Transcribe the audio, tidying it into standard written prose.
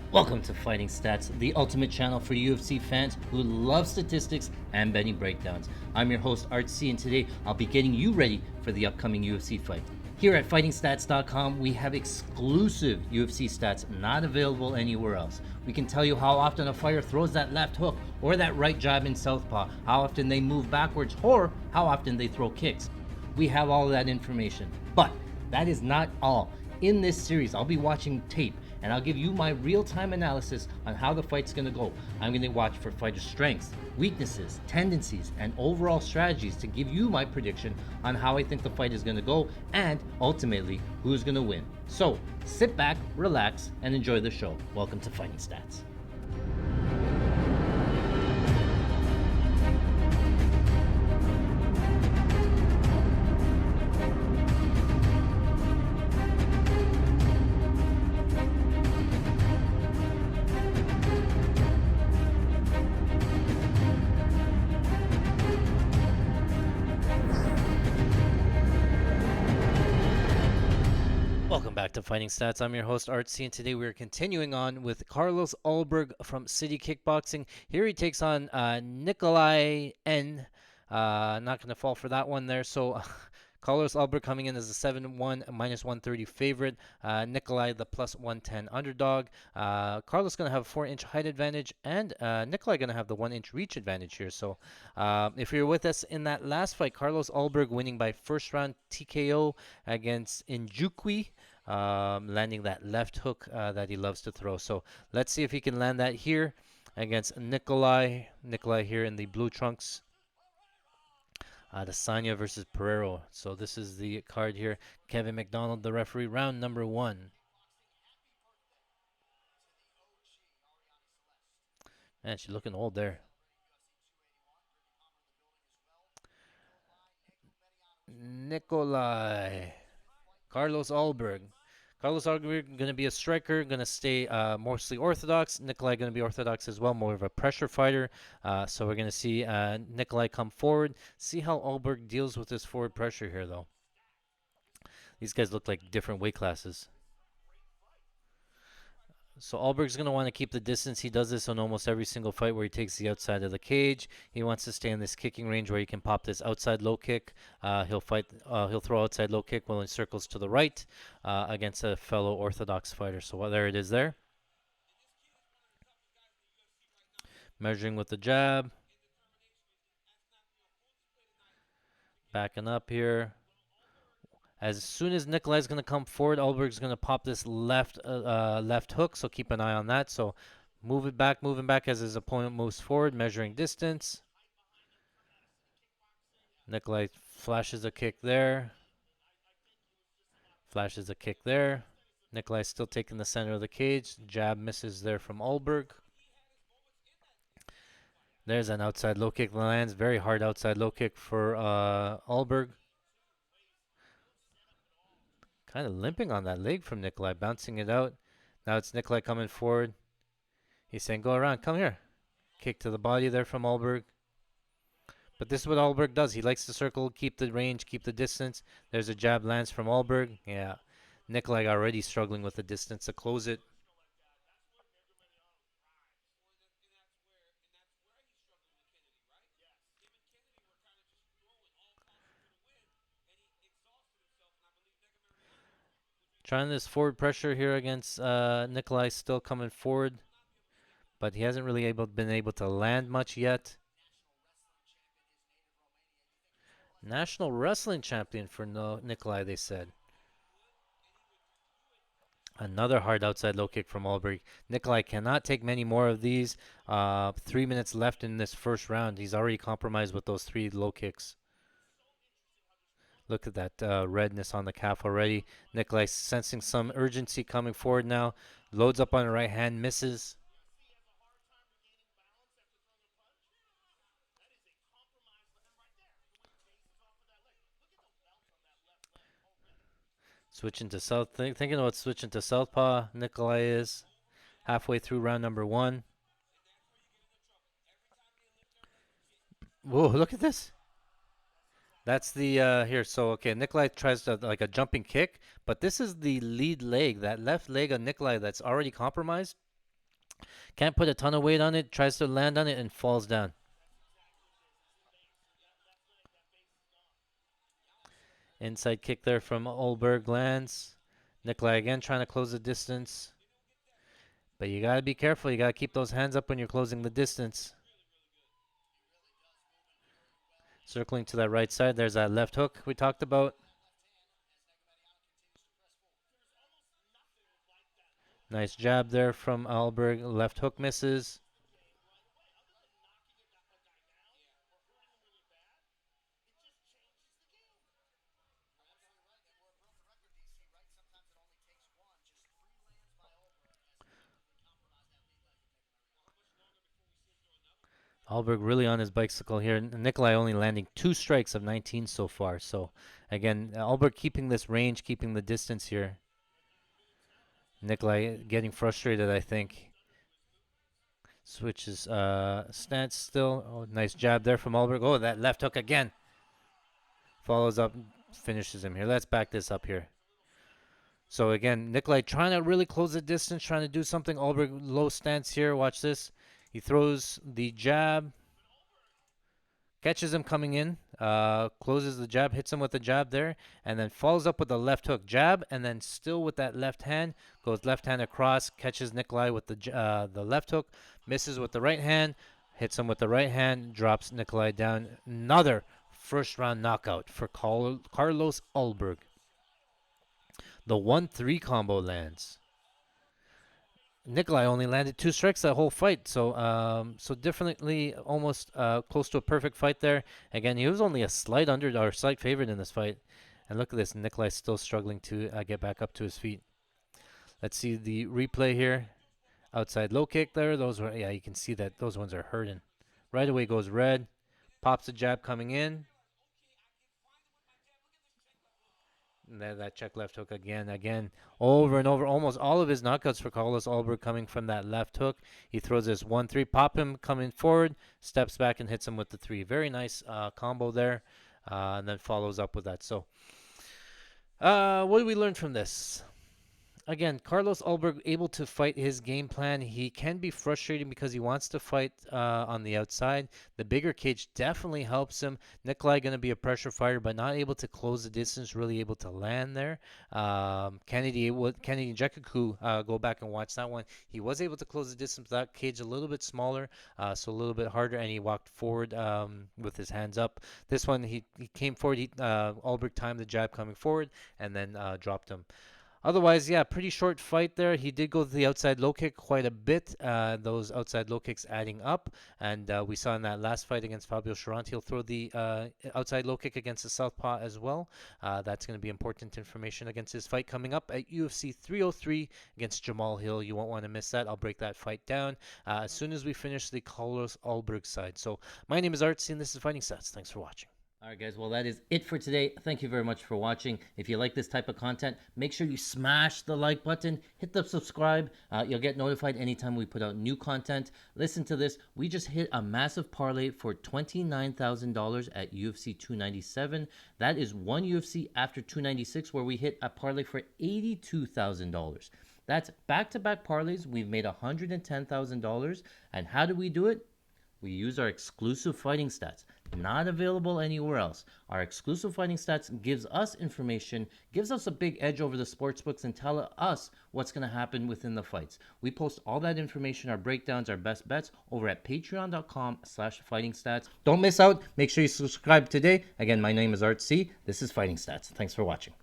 Welcome to Fighting Stats, the ultimate channel for UFC fans who love statistics and betting breakdowns. I'm your host, Art C, and today I'll be getting you ready for the upcoming UFC fight. Here at FightingStats.com, we have exclusive UFC stats not available anywhere else. We can tell you how often a fighter throws that left hook or that right jab in southpaw, how often they move backwards, or how often they throw kicks. We have all of that information, but that is not all. In this series, I'll be watching tape and I'll give you my real-time analysis on how the fight's going to go. I'm going to watch for fighter strengths, weaknesses, tendencies, and overall strategies to give you my prediction on how I think the fight is going to go and ultimately who's going to win. So sit back, relax, and enjoy the show. Welcome to Fighting Stats. Welcome back to Fighting Stats. I'm your host, Art C, and today we're continuing on with Carlos Ulberg from City Kickboxing. Here he takes on Nicolae N. Not going to fall for that one there. So Carlos Ulberg coming in as a 7-1, minus 130 favorite. Nicolae, the plus 110 underdog. Carlos going to have a 4-inch height advantage, and Nicolae going to have the 1-inch reach advantage here. So if you're with us in that last fight, Carlos Ulberg winning by first round TKO against Njukwi. Landing that left hook that he loves to throw. So let's see if he can land that here against Nicolae. Nicolae here in the blue trunks. Adesanya versus Pereiro. So this is the card here. Kevin McDonald, the referee, round number 1. Man, she's looking old there. Nicolae. Carlos Ulberg. Carlos Ulberg going to be a striker, going to stay mostly orthodox. Nicolae going to be orthodox as well, more of a pressure fighter. So we're going to see Nicolae come forward. See how Ulberg deals with this forward pressure here, though. These guys look like different weight classes. So Ulberg's going to want to keep the distance. He does this on almost every single fight where he takes the outside of the cage. He wants to stay in this kicking range where he can pop this outside low kick. He'll throw outside low kick while he circles to the right against a fellow orthodox fighter. So there it is there. Measuring with the jab. Backing up here. As soon as Nicolae is going to come forward, Ulberg's going to pop this left hook, so keep an eye on that. So moving back as his opponent moves forward, measuring distance. Nicolae flashes a kick there. Flashes a kick there. Nicolae still taking the center of the cage. Jab misses there from Ulberg. There's an outside low kick lands. Very hard outside low kick for Ulberg. Kind of limping on that leg from Nicolae, bouncing it out. Now it's Nicolae coming forward. He's saying, go around, come here. Kick to the body there from Ulberg. But this is what Ulberg does. He likes to circle, keep the range, keep the distance. There's a jab lands from Ulberg. Yeah, Nicolae already struggling with the distance to close it. Trying this forward pressure here against Nicolae, still coming forward. But he hasn't really been able to land much yet. National wrestling champion for Nicolae, they said. Another hard outside low kick from Ulberg. Nicolae cannot take many more of these. 3 minutes left in this first round. He's already compromised with those 3 low kicks. Look at that redness on the calf already. Nicolae sensing some urgency coming forward now. Loads up on the right hand, misses. Switching to south, thinking about switching to southpaw. Nicolae is halfway through round number 1. Whoa, look at this. That's the here. So okay, Nicolae tries to like a jumping kick, but this is the lead leg, that left leg of Nicolae that's already compromised. Can't put a ton of weight on it, tries to land on it and falls down. Inside kick there from Ulberg lands. Nicolae again trying to close the distance. But you got to be careful. You got to keep those hands up when you're closing the distance. Circling to that right side. There's that left hook we talked about. Nice jab there from Ulberg. Left hook misses. Ulberg really on his bicycle here. Nicolae only landing 2 strikes of 19 so far. So, again, Ulberg keeping this range, keeping the distance here. Nicolae getting frustrated, I think. Switches stance still. Oh, nice jab there from Ulberg. Oh, that left hook again. Follows up, finishes him here. Let's back this up here. So, again, Nicolae trying to really close the distance, trying to do something. Ulberg low stance here. Watch this. He throws the jab. Catches him coming in, closes the jab, hits him with the jab there, and then follows up with the left hook jab, and then still with that left hand, goes left hand across, catches Nicolae with the left hook, misses with the right hand, hits him with the right hand, drops Nicolae down. Another first round knockout for Carlos Ulberg. The 1-3 combo lands. Nicolae only landed 2 strikes that whole fight, so definitely almost close to a perfect fight there. Again, he was only a slight or slight favorite in this fight, and look at this, Nicolae still struggling to get back up to his feet. Let's see the replay here. Outside low kick there. Those were, yeah, you can see that those ones are hurting. Right away goes red, pops a jab coming in. That check left hook again, over and over. Almost all of his knockouts for Carlos Ulberg coming from that left hook. He throws this 1-3, pop him coming forward, steps back and hits him with the 3. Very nice combo there, and then follows up with that. So, what did we learn from this? Again, Carlos Ulberg able to fight his game plan. He can be frustrating because he wants to fight on the outside. The bigger cage definitely helps him. Nicolae going to be a pressure fighter, but not able to close the distance, really able to land there. Kennedy Nzechukwu, go back and watch that one. He was able to close the distance, that cage a little bit smaller, so a little bit harder, and he walked forward with his hands up. This one, he came forward. Ulberg timed the jab coming forward and then dropped him. Otherwise, yeah, pretty short fight there. He did go to the outside low kick quite a bit. Those outside low kicks adding up. And we saw in that last fight against Fabio Charant, he'll throw the outside low kick against the southpaw as well. That's going to be important information against his fight coming up at UFC 303 against Jamal Hill. You won't want to miss that. I'll break that fight down as soon as we finish the Carlos Ulberg side. So my name is Artsy, and this is Fighting Stats. Thanks for watching. All right, guys. Well, that is it for today. Thank you very much for watching. If you like this type of content, make sure you smash the like button, hit the subscribe. You'll get notified anytime we put out new content. Listen to this. We just hit a massive parlay for $29,000 at UFC 297. That is one UFC after 296 where we hit a parlay for $82,000. That's back-to-back parlays. We've made $110,000. And how do we do it? We use our exclusive fighting stats, not available anywhere else. Our exclusive fighting stats gives us information, gives us a big edge over the sportsbooks, and tell us what's going to happen within the fights. We post all that information, our breakdowns, our best bets, over at patreon.com/fightingstats. Don't miss out. Make sure you subscribe today. Again, my name is Art C. This is Fighting Stats. Thanks for watching.